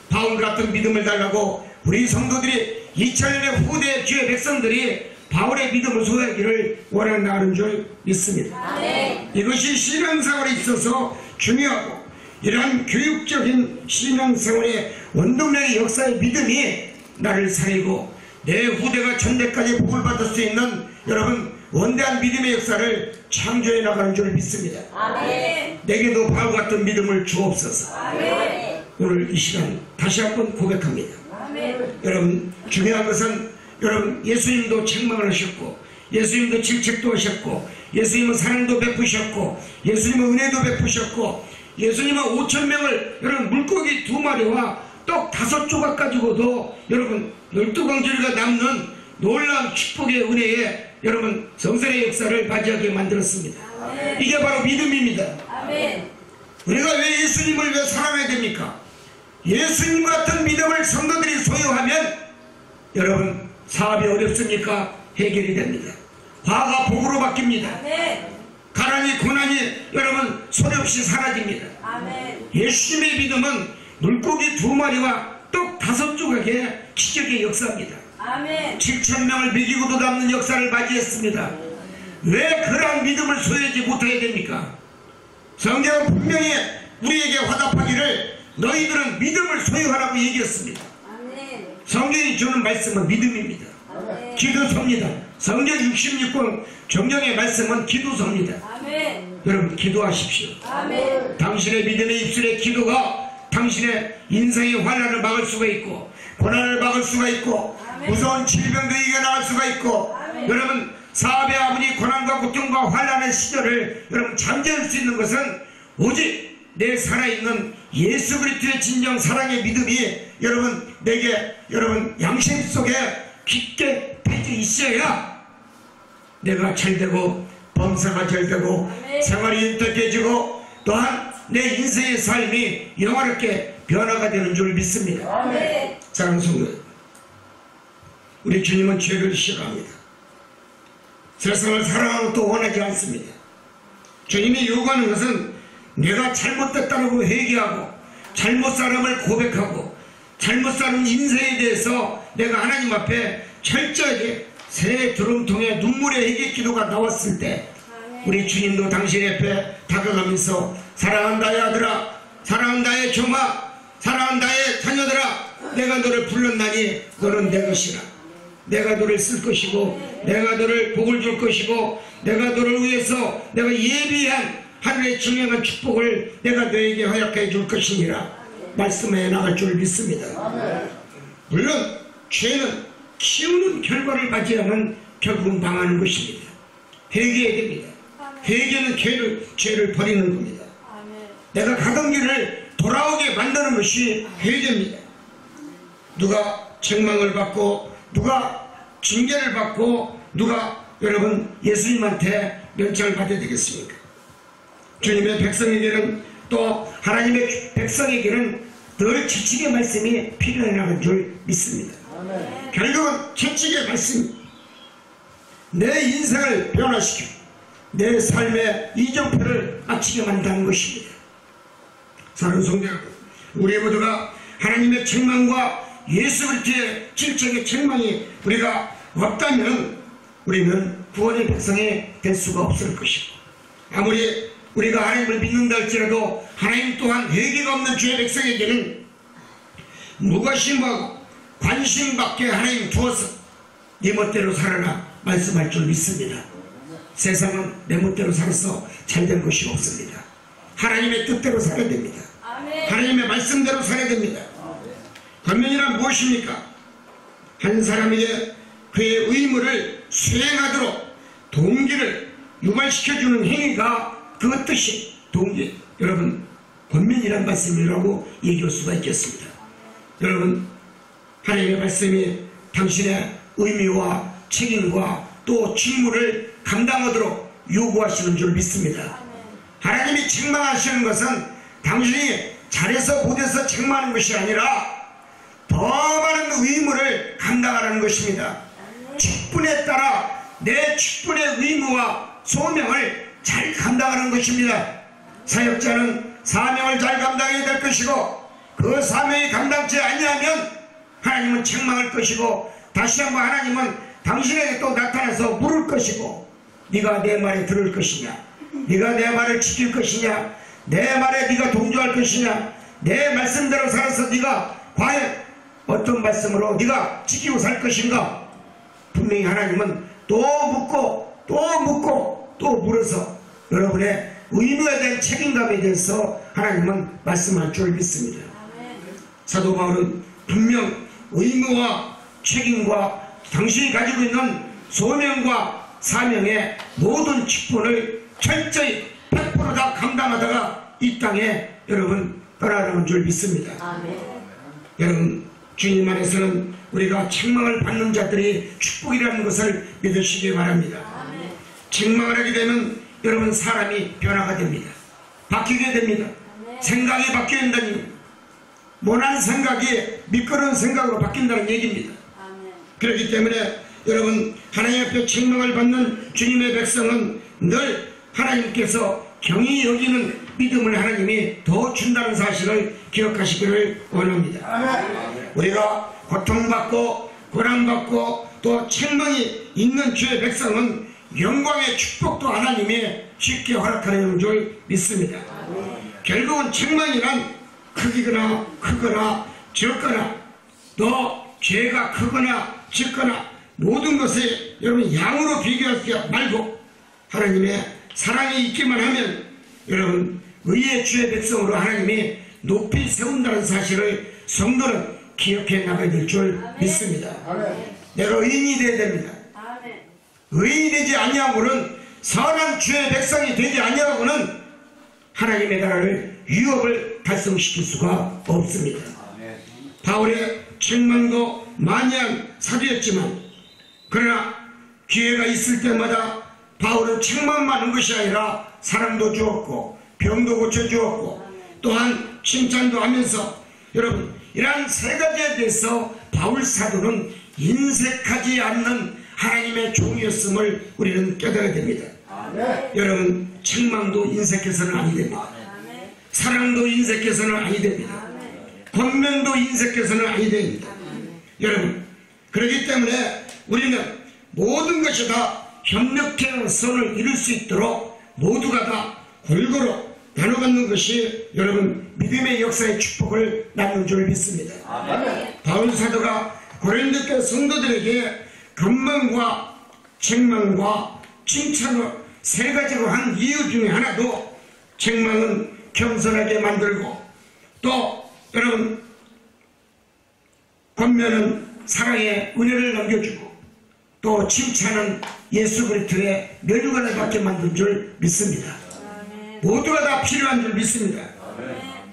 바울 같은 믿음을 달라고 우리 성도들이 2000년의 후대 주의 백성들이 바울의 믿음을 소유하기를 원한다는 줄 믿습니다. 이것이 신앙생활에 있어서 중요하고, 이러한 교육적인 신앙생활의 원동력의 역사의 믿음이 나를 살리고 내 후대가 천대까지 복을 받을 수 있는 여러분 원대한 믿음의 역사를 창조해 나가는 줄 믿습니다. 내게도 바울 같은 믿음을 주옵소서. 오늘 이 시간 다시 한번 고백합니다. 여러분 중요한 것은 여러분 예수님도 책망을 하셨고, 예수님도 질책도 하셨고, 예수님은 사랑도 베푸셨고, 예수님은 은혜도 베푸셨고, 예수님은 5,000명을 여러분 물고기 2마리와 떡 5조각 가지고도 여러분 12광주리가 남는 놀라운 축복의 은혜에 여러분 성설의 역사를 맞이하게 만들었습니다. 이게 바로 믿음입니다. 우리가 왜 예수님을 왜 사랑해야 됩니까? 예수님 같은 믿음을 성도들이 소유하면 여러분 사업이 어렵습니까? 해결이 됩니다. 화가 복으로 바뀝니다. 가난이 고난이 여러분 소리없이 사라집니다. 예수님의 믿음은 물고기 2마리와 떡 5조각의 기적의 역사입니다. 7,000명을 먹이고도 남는 역사를 맞이했습니다. 왜 그러한 믿음을 소유하지 못하게 됩니까? 성경은 분명히 우리에게 화답하기를 너희들은 믿음을 소유하라고 얘기했습니다. 성경이 주는 말씀은 믿음입니다. 기도서입니다. 성경 66권 정령의 말씀은 기도서입니다. 여러분 기도하십시오. 당신의 믿음의 입술의 기도가 당신의 인생의 환난을 막을 수가 있고, 고난을 막을 수가 있고, 무서운 질병도 이겨나갈 수가 있고, 여러분 사업의 아버지 고난과 고통과 환난의 시절을 여러분 잠재울 수 있는 것은 오직 내 살아있는 예수 그리스도의 진정 사랑의 믿음이 여러분 내게 여러분 양심 속에 깊게 패져 있어야 내가 잘되고 범사가 잘되고 생활이 윤택해지고 또한 내 인생의 삶이 영화롭게 변화가 되는 줄 믿습니다. 사랑하는 성도, 우리 주님은 죄를 싫어합니다. 세상을 사랑하고 또 원하지 않습니다. 주님이 요구하는 것은 내가 잘못됐다고 회개하고 잘못 사람을 고백하고 잘못 사는 인생에 대해서 내가 하나님 앞에 철저하게 새 드럼통에 눈물의 회개 기도가 나왔을 때 우리 주님도 당신 앞에 다가가면서 사랑한다의 아들아, 사랑한다의 종아, 사랑한다의 자녀들아, 내가 너를 불렀나니 너는 내 것이라. 내가 너를 쓸 것이고 내가 너를 복을 줄 것이고 내가 너를 위해서 내가 예비한 하늘의 중요한 축복을 내가 너에게 허락해 줄 것이니라 말씀해 나갈 줄 믿습니다. 물론 죄는 키우는 결과를 맞이하면 결국은 망하는 것입니다. 회개해야 됩니다. 회개는 죄를 버리는 겁니다. 내가 가던 길을 돌아오게 만드는 것이 회개입니다. 누가 책망을 받고 누가 징계를 받고 누가 여러분 예수님한테 면책을 받아야 되겠습니까? 주님의 백성에게는 또 하나님의 백성에게는 늘 채찍의 말씀이 필요하다는 줄 믿습니다. 결국은 채찍의 말씀이 내 인생을 변화시키고 내 삶의 이정표를 마치게 만드는 것입니다. 사랑하는 성도 여러분, 우리 모두가 하나님의 책망과 예수 그리스도의 질적인 책망이 우리가 없다면 우리는 구원의 백성이 될 수가 없을 것이고, 아무리 우리가 하나님을 믿는다 할지라도 하나님 또한 회개가 없는 주의 백성에게는 무관심하고 관심받게 하나님 두어서 네 멋대로 살아라 말씀할 줄 믿습니다. 세상은 내 멋대로 살아서 잘된 것이 없습니다. 하나님의 뜻대로 살아야 됩니다. 하나님의 말씀대로 살아야 됩니다. 권면이란 무엇입니까? 한 사람에게 그의 의무를 수행하도록 동기를 유발시켜주는 행위가 그 뜻이 동기. 여러분, 권면이란 말씀이라고 얘기할 수가 있겠습니다. 여러분, 하나님의 말씀이 당신의 의미와 책임과 또 직무를 감당하도록 요구하시는 줄 믿습니다. 하나님이 책망하시는 것은 당신이 잘해서 못해서 책망하는 것이 아니라 더 많은 의무를 감당하라는 것입니다. 직분에 따라 내 직분의 의무와 소명을 잘 감당하는 것입니다. 사역자는 사명을 잘 감당해야 될 것이고 그 사명이 감당치 아니하면 하나님은 책망할 것이고 다시 한번 하나님은 당신에게 또 나타나서 물을 것이고 네가 내 말에 들을 것이냐, 네가 내 말을 지킬 것이냐, 내 말에 네가 동조할 것이냐, 내 말씀대로 살아서 네가 과연 어떤 말씀으로 네가 지키고 살 것인가. 분명히 하나님은 또 묻고 또 묻고 또 물어서 여러분의 의무에 대한 책임감에 대해서 하나님은 말씀할 줄 믿습니다. 사도 바울은 분명 의무와 책임과 당신이 가지고 있는 소명과 사명의 모든 직분을 철저히 100% 다 감당하다가 이 땅에 여러분 떠나가는 줄 믿습니다. 여러분, 주님 안에서는 우리가 책망을 받는 자들이 축복이라는 것을 믿으시기 바랍니다. 책망을 하게 되면 여러분 사람이 변화가 됩니다. 바뀌게 됩니다. 생각이 바뀌어야 된다는 얘기입니다. 모난 생각이 미끄러운 생각으로 바뀐다는 얘기입니다. 그렇기 때문에 여러분 하나님 앞에 책망을 받는 주님의 백성은 늘 하나님께서 경히 여기는 믿음을 하나님이 더 준다는 사실을 기억하시기를 원합니다. 우리가 고통받고 고난받고 또 책망이 있는 주의 백성은 영광의 축복도 하나님이 쉽게 허락하는 줄 믿습니다. 결국은 책망이란 크기거나 크거나 적거나 또 죄가 크거나 적거나 모든 것을 여러분 양으로 비교하지 말고 하나님의 사랑이 있기만 하면 여러분 의의 주의 백성으로 하나님이 높이 세운다는 사실을 성도는 기억해 나가야 될 줄 믿습니다. 내가 의인이 되어야 됩니다. 의인이 되지 아니하고는 선한 주의 백성이 되지 아니하고는 하나님의 나라를 유업을 달성시킬 수가 없습니다. 바울의 책망도 만약 사도였지만 그러나 기회가 있을 때마다 바울은 책망만 하는 것이 아니라 사랑도 주었고 병도 고쳐주었고 또한 칭찬도 하면서 여러분 이러한 세 가지에 대해서 바울 사도는 인색하지 않는 하나님의 종이었음을 우리는 깨달아야 됩니다. 여러분 책망도 인색해서는 아니 됩니다. 사랑도 인색해서는 아니 됩니다. 권면도 인색해서는 아니 됩니다. 여러분 그렇기 때문에 우리는 모든 것이 다 협력해 선을 이룰 수 있도록 모두가 다 골고루 나눠 갖는 것이 여러분 믿음의 역사의 축복을 낳는 줄 믿습니다. 바울 사도가 고린도 성도들에게 건망과 책망과 칭찬을 세 가지로 한 이유 중에 하나도 책망은 겸손하게 만들고 또 여러분 권면은 사랑의 은혜를 남겨주고 또 칭찬은 예수 그리스도의 면류관을 받게 만든 줄 믿습니다. 모두가 다 필요한 줄 믿습니다.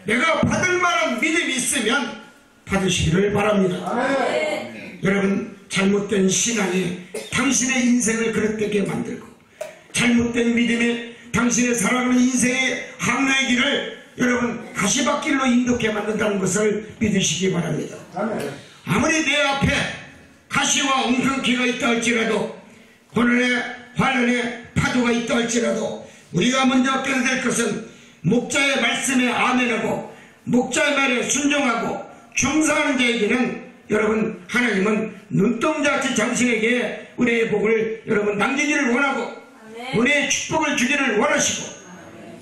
내가 받을 만한 믿음이 있으면 받으시기를 바랍니다. 여러분 잘못된 신앙이 당신의 인생을 그릇되게 만들고 잘못된 믿음이 당신의 살아가는 인생의 항로의 길을 여러분 가시밭길로 인도케 만든다는 것을 믿으시기 바랍니다. 아무리 내 앞에 가시와 웅성키가 있다 할지라도 고난의 환난의 파도가 있다 할지라도 우리가 먼저 깨야 될 것은 목자의 말씀에 아멘하고 목자의 말에 순종하고 충성하는 자에게는 여러분 하나님은 눈동자같이 당신에게 은혜의 복을 여러분 남기기를 원하고 은혜의 축복을 주기를 원하시고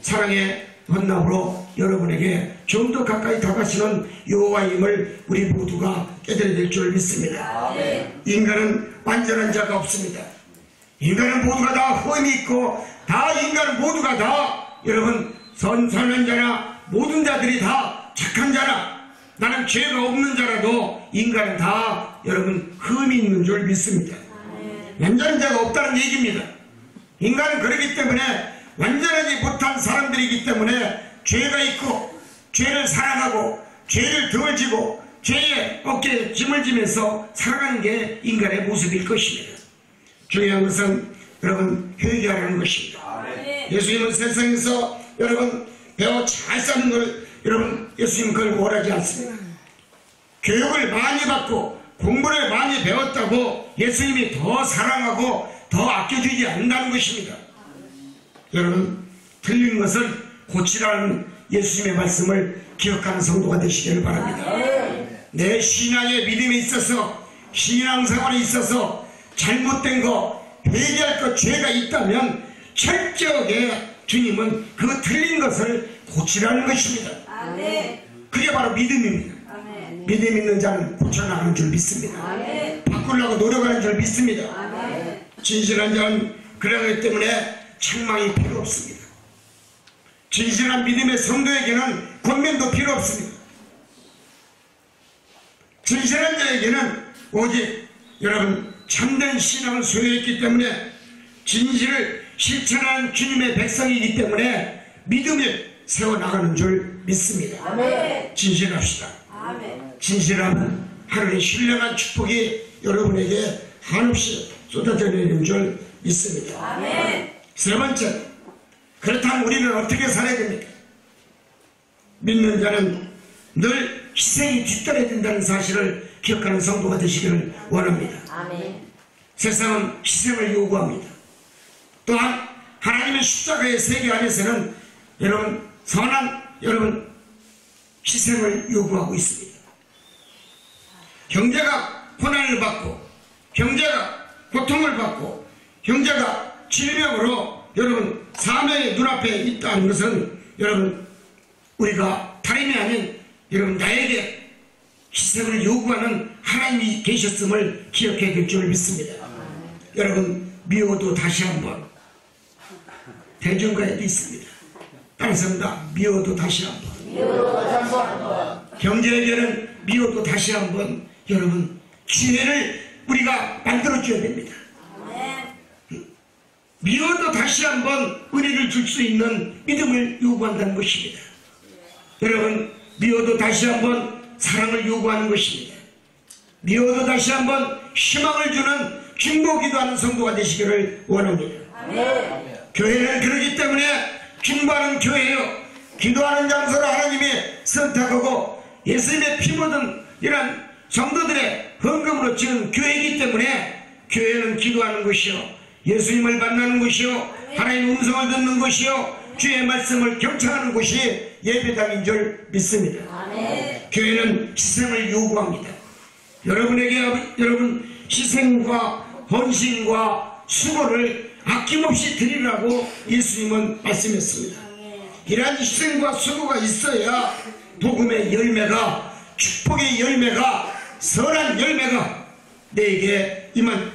사랑의 헌납으로 여러분에게 좀 더 가까이 다가시는 여호와임을 우리 모두가 깨달아야 될 줄 믿습니다. 인간은 완전한 자가 없습니다. 인간은 모두가 다 흠이 있고 다 인간은 모두가 다 여러분 선한 자나 모든 자들이 다 착한 자나 나는 죄가 없는 자라도 인간은 다 여러분 흠이 있는 줄 믿습니다. 완전한 자가 없다는 얘기입니다. 인간은 그렇기 때문에 완전하지 못한 사람들이기 때문에 죄가 있고 죄를 사랑하고 죄를 등을 지고 죄의 어깨에 짐을 지면서 살아가는 게 인간의 모습일 것입니다. 중요한 것은 여러분 회개하라는 것입니다. 예수님은 세상에서 여러분 배워 잘 사는 걸 여러분 예수님 그걸 원하지 않습니다. 교육을 많이 받고 공부를 많이 배웠다고 예수님이 더 사랑하고 더 아껴주지 않는다는 것입니다. 여러분 틀린 것을 고치라는 예수님의 말씀을 기억하는 성도가 되시기를 바랍니다. 내 신앙의 믿음에 있어서 신앙생활에 있어서 잘못된 거 회개할 것 죄가 있다면 철저하게 주님은 그 틀린 것을 고치라는 것입니다. 그게 바로 믿음입니다. 믿음 있는 자는 고쳐나가는 줄 믿습니다. 바꾸려고 노력하는 줄 믿습니다. 진실한 자는 그러기 때문에 책망이 필요 없습니다. 진실한 믿음의 성도에게는 권면도 필요 없습니다. 진실한 자에게는 오직 여러분 참된 신앙을 소유했기 때문에 진실을 실천하는 주님의 백성이기 때문에 믿음을 세워나가는 줄 믿습니다. 진실합시다. 진실함은 하나님의 신령한 축복이 여러분에게 한없이 쏟아져 내리는 줄 믿습니다. 세 번째, 그렇다면 우리는 어떻게 살아야 됩니까? 믿는 자는 늘 희생이 뒤따라야 된다는 사실을 기억하는 성도가 되시기를 원합니다. 세상은 희생을 요구합니다. 또한 하나님의 십자가의 세계 안에서는 여러분 선한 여러분 희생을 요구하고 있습니다. 형제가 고난을 받고 형제가 고통을 받고 형제가 질병으로 여러분 사명의 눈앞에 있다는 것은 여러분 우리가 다름이 아닌 여러분 나에게 희생을 요구하는 하나님이 계셨음을 기억해야 될 줄 믿습니다. 여러분 미워도 다시 한번 대중가에도 있습니다. 따라서입니다. 미워도 다시 한번 경제에게는 미워도 다시 한번 여러분 기회를 우리가 만들어줘야 됩니다. 미워도 다시 한번 은혜를 줄 수 있는 믿음을 요구한다는 것입니다. 여러분 미워도 다시 한번 사랑을 요구하는 것입니다. 미워도 다시 한번 희망을 주는 중보기도하는 성도가 되시기를 원합니다. 아멘. 교회는 그러기 때문에 중보하는 교회요, 기도하는 장소를 하나님이 선택하고 예수님의 피 묻은 이런 성도들의 헌금으로 지은 교회이기 때문에 교회는 기도하는 곳이요, 예수님을 만나는 곳이요, 하나님의 음성을 듣는 곳이요, 주의 말씀을 경청하는 곳이 예배당인 줄 믿습니다. 아멘. 교회는 희생을 요구합니다. 여러분 희생과 헌신과 수고를 아낌없이 드리라고 예수님은 말씀했습니다. 이러한 희생과 수고가 있어야 복음의 열매가, 축복의 열매가, 선한 열매가 내게 임한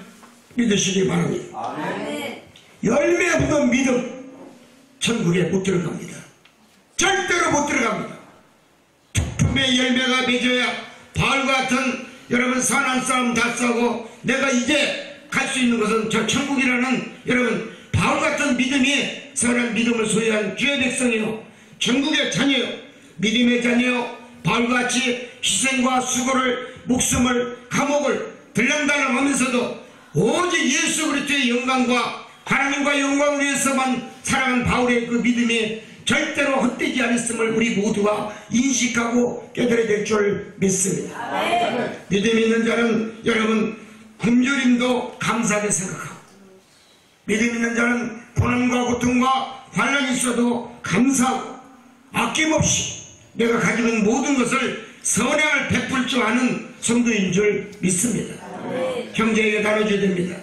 믿으시기 바랍니다. 아멘. 열매 없는 믿음 천국에 못 들어갑니다. 절대로 못 들어갑니다. 품의 열매가 맺어야 바울 같은 여러분 선한 싸움 다 싸고 내가 이제 갈 수 있는 것은 저 천국이라는 여러분 바울 같은 믿음이 선한 믿음을 소유한 주의 백성이요, 천국의 자녀요, 믿음의 자녀요, 바울같이 희생과 수고를, 목숨을, 감옥을 들랑달랑 하면서도 오직 예수 그리스도의 영광과 하나님과 영광을 위해서만 살아간 바울의 그 믿음이 절대로 헛되지 않았음을 우리 모두가 인식하고 깨달아야 될 줄 믿습니다. 아멘. 믿음 있는 자는 여러분 굶주림도 감사하게 생각하고, 믿음 있는 자는 고난과 고통과 환난이 있어도 감사하고 아낌없이 내가 가지고 있는 모든 것을 선행을 베풀 줄 아는 성도인 줄 믿습니다. 아멘. 형제에게 나눠줘야 됩니다.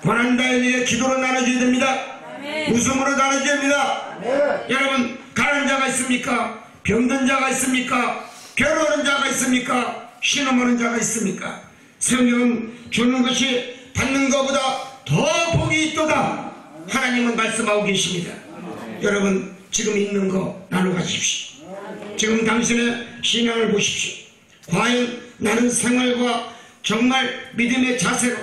고난자에게 기도로 나눠줘야 됩니다. 아멘. 웃음으로 나눠줘야 됩니다. 여러분 가난한 자가 있습니까? 병든 자가 있습니까? 괴로워하는 자가 있습니까? 신음하는 자가 있습니까? 성경은 주는 것이 받는 것보다 더 복이 있도다 하나님은 말씀하고 계십니다. 여러분 지금 있는 거 나눠 가십시오. 지금 당신의 신앙을 보십시오. 과연 나는 생활과 정말 믿음의 자세로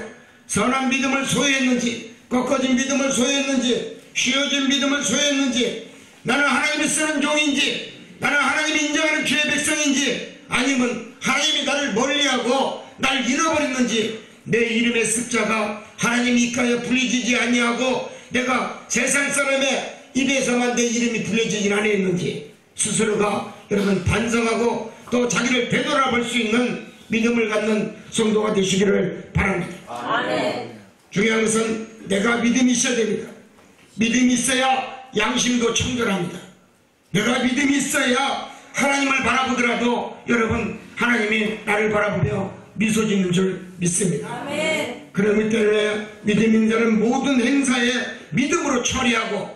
선한 믿음을 소유했는지, 꺾어진 믿음을 소유했는지, 쉬어진 믿음을 소유했는지, 나는 하나님이 쓰는 종인지, 나는 하나님이 인정하는 주의 백성인지, 아니면 하나님이 나를 멀리하고 날 잃어버렸는지, 내 이름의 숫자가 하나님 입가에 불리지지 아니하고 내가 세상 사람의 입에서만 내 이름이 불려지진 않았는지 스스로가 여러분 반성하고 또 자기를 되돌아볼 수 있는 믿음을 갖는 성도가 되시기를 바랍니다. 아멘. 중요한 것은 내가 믿음이 있어야 됩니다. 믿음이 있어야 양심도 청결합니다. 내가 믿음이 있어야 하나님을 바라보더라도 여러분 하나님이 나를 바라보며 미소 짓는 줄 믿습니다. 아멘. 그렇기 때문에 믿음 있는 자는 모든 행사에 믿음으로 처리하고,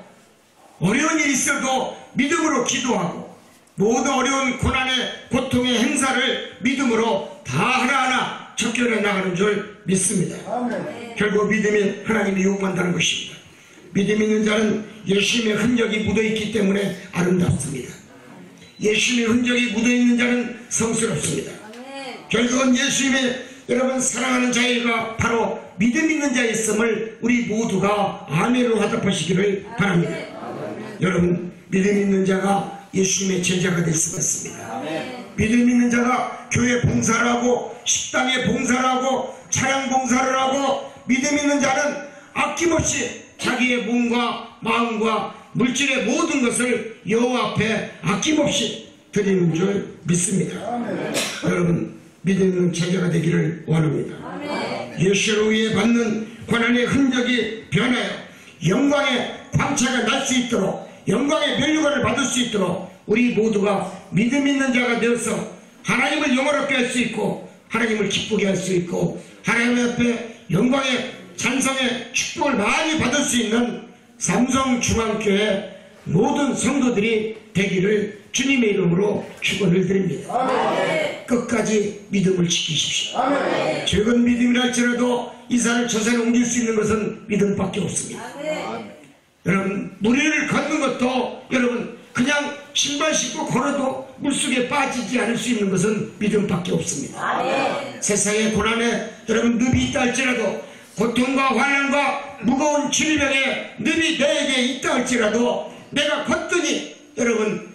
어려운 일이 있어도 믿음으로 기도하고, 모든 어려운 고난의 고통의 행사를 믿음으로 다 하나하나 척결해 나가는 줄 믿습니다. 아멘. 결국 믿음이 하나님이 요구한다는 것입니다. 믿음 있는 자는 예수님의 흔적이 묻어있기 때문에 아름답습니다. 예수님의 흔적이 묻어있는 자는 성스럽습니다. 아멘. 결국은 예수님의 여러분 사랑하는 자가 바로 믿음 있는 자였음을 우리 모두가 아멘으로 화답하시기를 바랍니다. 여러분 믿음 있는 자가 예수님의 제자가 될 수가 있습니다. 아멘. 믿음 있는 자가 교회 봉사를 하고 식당에 봉사를 하고 차량 봉사를 하고, 믿음 있는 자는 아낌없이 자기의 몸과 마음과 물질의 모든 것을 여호와 앞에 아낌없이 드리는 줄 믿습니다. 여러분 믿음 있는 제자가 되기를 원합니다. 아멘. 예수를 위해 받는 고난의 흔적이 변하여 영광의 광채가 날 수 있도록, 영광의 면류관을 받을 수 있도록 우리 모두가 믿음 있는 자가 되어서 하나님을 영화롭게 할 수 있고, 하나님을 기쁘게 할 수 있고, 하나님 앞에 영광의 찬성의 축복을 많이 받을 수 있는 삼성중앙교회 모든 성도들이 되기를 주님의 이름으로 축원을 드립니다. 아멘. 끝까지 믿음을 지키십시오. 아멘. 적은 믿음이라 할지라도 이산을 저산에 옮길 수 있는 것은 믿음밖에 없습니다. 아멘. 여러분 무리를 걷는 것도 여러분 그냥 신발 신고 걸어도 물속에 빠지지 않을 수 있는 것은 믿음밖에 없습니다. 아멘. 세상의 고난에 여러분 늪이 있다 할지라도, 고통과 환난과 무거운 질병에 늪이 내게 있다 할지라도 내가 걷더니 여러분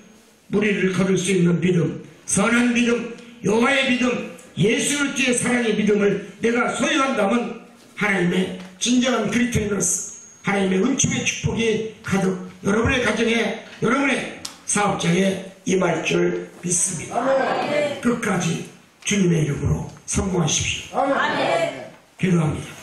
무리를 걸을 수 있는 믿음, 선한 믿음, 여호와의 믿음, 예수 그리스도의 사랑의 믿음을 내가 소유한다면 하나님의 진정한 그리스도인으로서 하나님의 은총의 축복이 가득 여러분의 가정에 여러분의 사업장에 임할 줄 믿습니다. 끝까지 주님의 이름으로 성공하십시오. 아멘. 기도합니다.